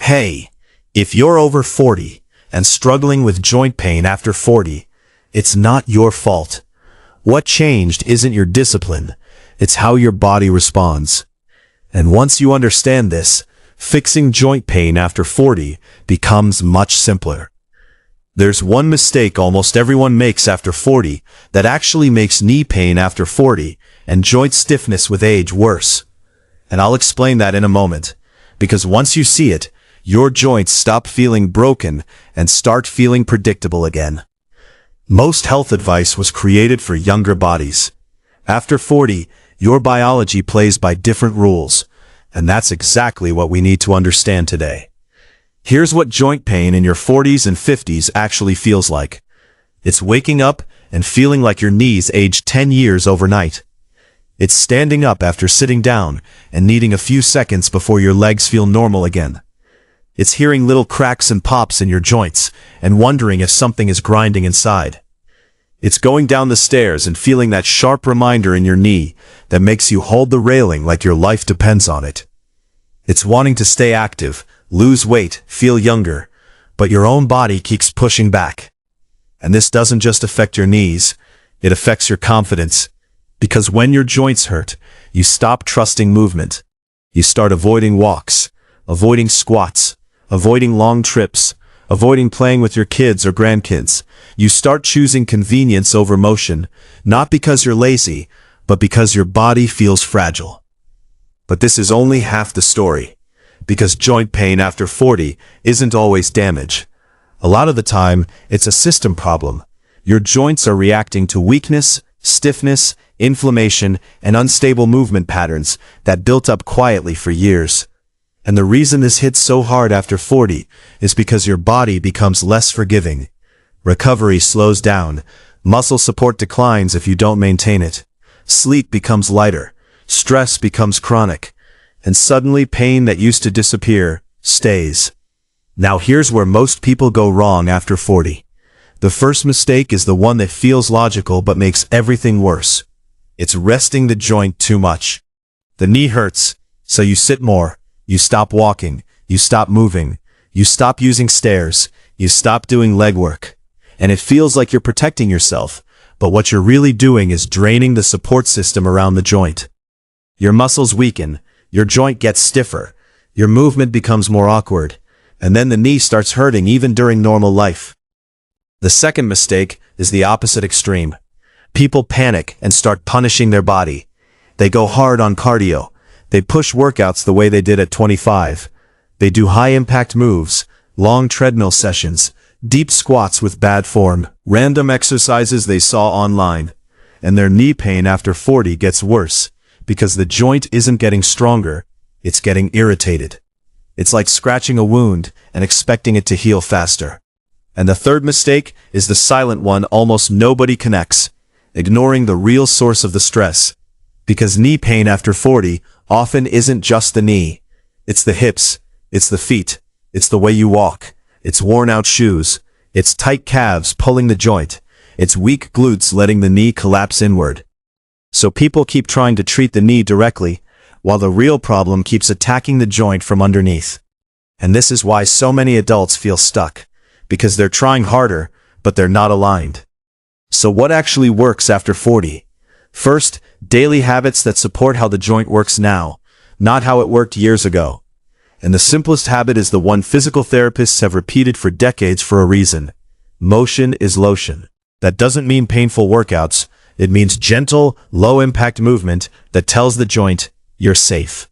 Hey, if you're over 40 and struggling with joint pain after 40, it's not your fault. What changed isn't your discipline, it's how your body responds. And once you understand this, fixing joint pain after 40 becomes much simpler. There's one mistake almost everyone makes after 40 that actually makes knee pain after 40 and joint stiffness with age worse. And I'll explain that in a moment, because once you see it, your joints stop feeling broken and start feeling predictable again. Most health advice was created for younger bodies. After 40, your biology plays by different rules, and that's exactly what we need to understand today. Here's what joint pain in your 40s and 50s actually feels like. It's waking up and feeling like your knees aged 10 years overnight. It's standing up after sitting down and needing a few seconds before your legs feel normal again. It's hearing little cracks and pops in your joints and wondering if something is grinding inside. It's going down the stairs and feeling that sharp reminder in your knee that makes you hold the railing like your life depends on it. It's wanting to stay active, lose weight, feel younger, but your own body keeps pushing back. And this doesn't just affect your knees, it affects your confidence. Because when your joints hurt, you stop trusting movement. You start avoiding walks, avoiding squats, avoiding long trips, avoiding playing with your kids or grandkids. You start choosing convenience over motion, not because you're lazy, but because your body feels fragile. But this is only half the story, because joint pain after 40 isn't always damage. A lot of the time, it's a system problem. Your joints are reacting to weakness, stiffness, inflammation, and unstable movement patterns that built up quietly for years. And the reason this hits so hard after 40 is because your body becomes less forgiving. Recovery slows down, muscle support declines if you don't maintain it. Sleep becomes lighter, stress becomes chronic, and suddenly pain that used to disappear stays. Now here's where most people go wrong after 40. The first mistake is the one that feels logical but makes everything worse. It's resting the joint too much. The knee hurts, so you sit more. You stop walking, you stop moving, you stop using stairs, you stop doing leg work. And it feels like you're protecting yourself, but what you're really doing is draining the support system around the joint. Your muscles weaken, your joint gets stiffer, your movement becomes more awkward, and then the knee starts hurting even during normal life. The second mistake is the opposite extreme. People panic and start punishing their body. They go hard on cardio. They push workouts the way they did at 25. They do high-impact moves, long treadmill sessions, deep squats with bad form, random exercises they saw online. And their knee pain after 40 gets worse, because the joint isn't getting stronger, it's getting irritated. It's like scratching a wound and expecting it to heal faster. And the third mistake is the silent one almost nobody connects, ignoring the real source of the stress. Because knee pain after 40 often isn't just the knee. It's the hips, it's the feet, it's the way you walk, it's worn out shoes, it's tight calves pulling the joint, it's weak glutes letting the knee collapse inward. So people keep trying to treat the knee directly, while the real problem keeps attacking the joint from underneath. And this is why so many adults feel stuck, because they're trying harder, but they're not aligned. So what actually works after 40? First, daily habits that support how the joint works now, not how it worked years ago. And the simplest habit is the one physical therapists have repeated for decades for a reason. Motion is lotion. That doesn't mean painful workouts. It means gentle, low-impact movement that tells the joint, you're safe.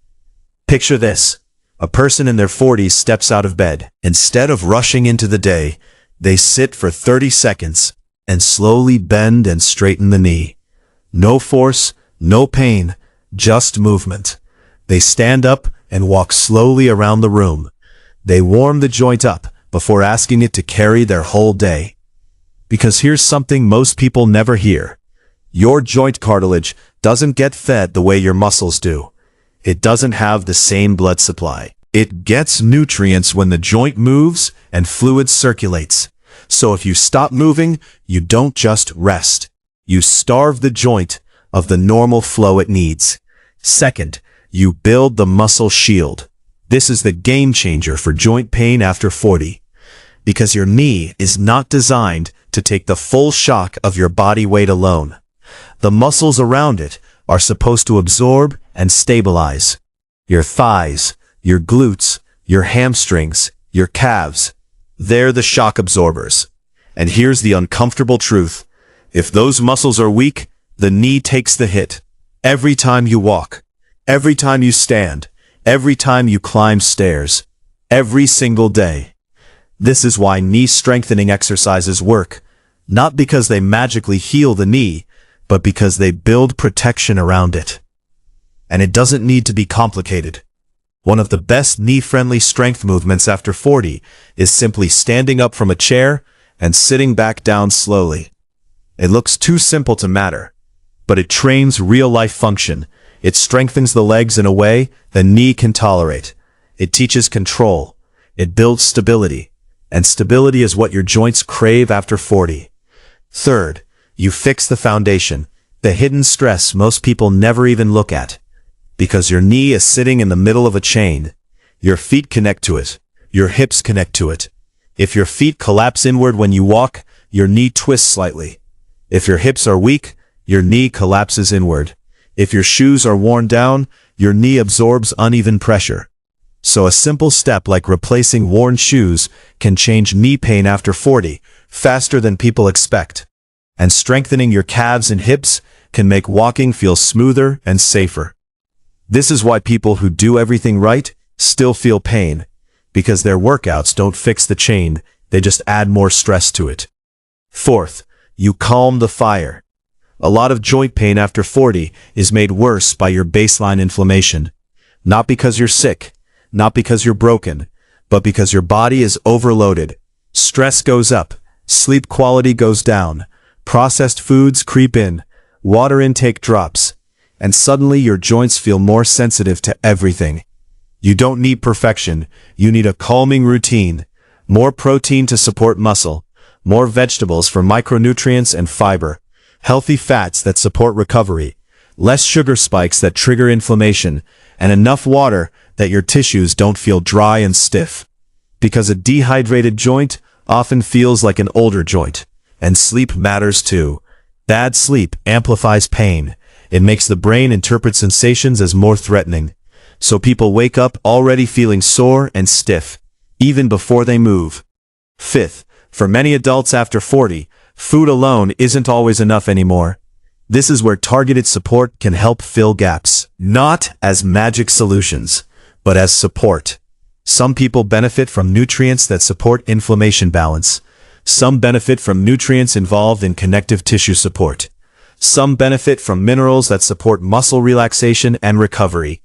Picture this. A person in their 40s steps out of bed. Instead of rushing into the day, they sit for 30 seconds and slowly bend and straighten the knee. No force, no pain, just movement. They stand up and walk slowly around the room. They warm the joint up before asking it to carry their whole day. Because here's something most people never hear. Your joint cartilage doesn't get fed the way your muscles do. It doesn't have the same blood supply. It gets nutrients when the joint moves and fluid circulates. So if you stop moving, you don't just rest. You starve the joint of the normal flow it needs. Second, you build the muscle shield. This is the game changer for joint pain after 40. Because your knee is not designed to take the full shock of your body weight alone. The muscles around it are supposed to absorb and stabilize. Your thighs, your glutes, your hamstrings, your calves, they're the shock absorbers. And here's the uncomfortable truth. If those muscles are weak, the knee takes the hit. Every time you walk, every time you stand, every time you climb stairs, every single day. This is why knee strengthening exercises work, not because they magically heal the knee, but because they build protection around it. And it doesn't need to be complicated. One of the best knee-friendly strength movements after 40 is simply standing up from a chair and sitting back down slowly. It looks too simple to matter, but it trains real-life function. It strengthens the legs in a way the knee can tolerate. It teaches control. It builds stability. And stability is what your joints crave after 40. Third, you fix the foundation, the hidden stress most people never even look at. Because your knee is sitting in the middle of a chain. Your feet connect to it. Your hips connect to it. If your feet collapse inward when you walk, your knee twists slightly. If your hips are weak, your knee collapses inward. If your shoes are worn down, your knee absorbs uneven pressure. So a simple step like replacing worn shoes can change knee pain after 40 faster than people expect. And strengthening your calves and hips can make walking feel smoother and safer. This is why people who do everything right still feel pain, because their workouts don't fix the chain, they just add more stress to it. Fourth, you calm the fire. A lot of joint pain after 40 is made worse by your baseline inflammation. Not because you're sick, not because you're broken, but because your body is overloaded. Stress goes up, sleep quality goes down, processed foods creep in, water intake drops, and suddenly your joints feel more sensitive to everything. You don't need perfection, you need a calming routine, more protein to support muscle, more vegetables for micronutrients and fiber, healthy fats that support recovery, less sugar spikes that trigger inflammation, and enough water that your tissues don't feel dry and stiff. Because a dehydrated joint often feels like an older joint. And sleep matters too. Bad sleep amplifies pain. It makes the brain interpret sensations as more threatening. So people wake up already feeling sore and stiff, even before they move. Fifth, for many adults after 40, food alone isn't always enough anymore. This is where targeted support can help fill gaps. Not as magic solutions, but as support. Some people benefit from nutrients that support inflammation balance. Some benefit from nutrients involved in connective tissue support. Some benefit from minerals that support muscle relaxation and recovery.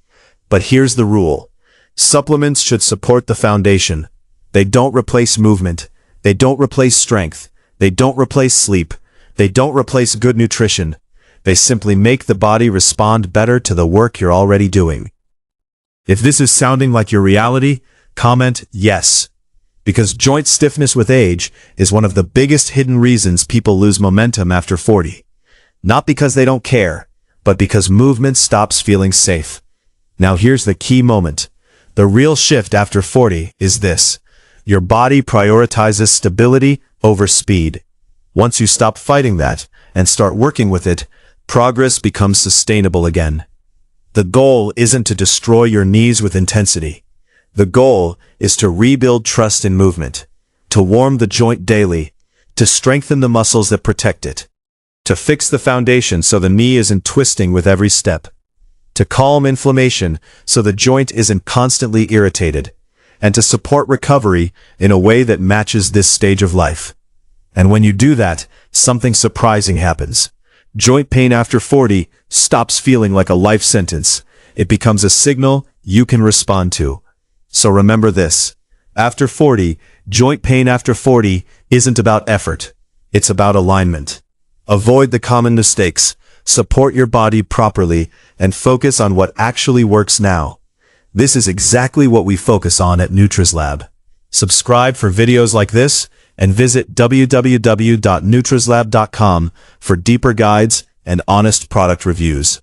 But here's the rule. Supplements should support the foundation. They don't replace movement. They don't replace strength. They don't replace sleep. They don't replace good nutrition. They simply make the body respond better to the work you're already doing. If this is sounding like your reality, comment yes. Because joint stiffness with age is one of the biggest hidden reasons people lose momentum after 40. Not because they don't care, but because movement stops feeling safe. Now here's the key moment. The real shift after 40 is this. Your body prioritizes stability over speed. Once you stop fighting that and start working with it, progress becomes sustainable again. The goal isn't to destroy your knees with intensity. The goal is to rebuild trust in movement, to warm the joint daily, to strengthen the muscles that protect it, to fix the foundation so the knee isn't twisting with every step, to calm inflammation so the joint isn't constantly irritated, and to support recovery in a way that matches this stage of life. And when you do that, something surprising happens. Joint pain after 40 stops feeling like a life sentence. It becomes a signal you can respond to. So remember this. After 40, joint pain after 40 isn't about effort. It's about alignment. Avoid the common mistakes. Support your body properly and focus on what actually works now. This is exactly what we focus on at Nutrizlab. Subscribe for videos like this and visit www.nutrizlab.com for deeper guides and honest product reviews.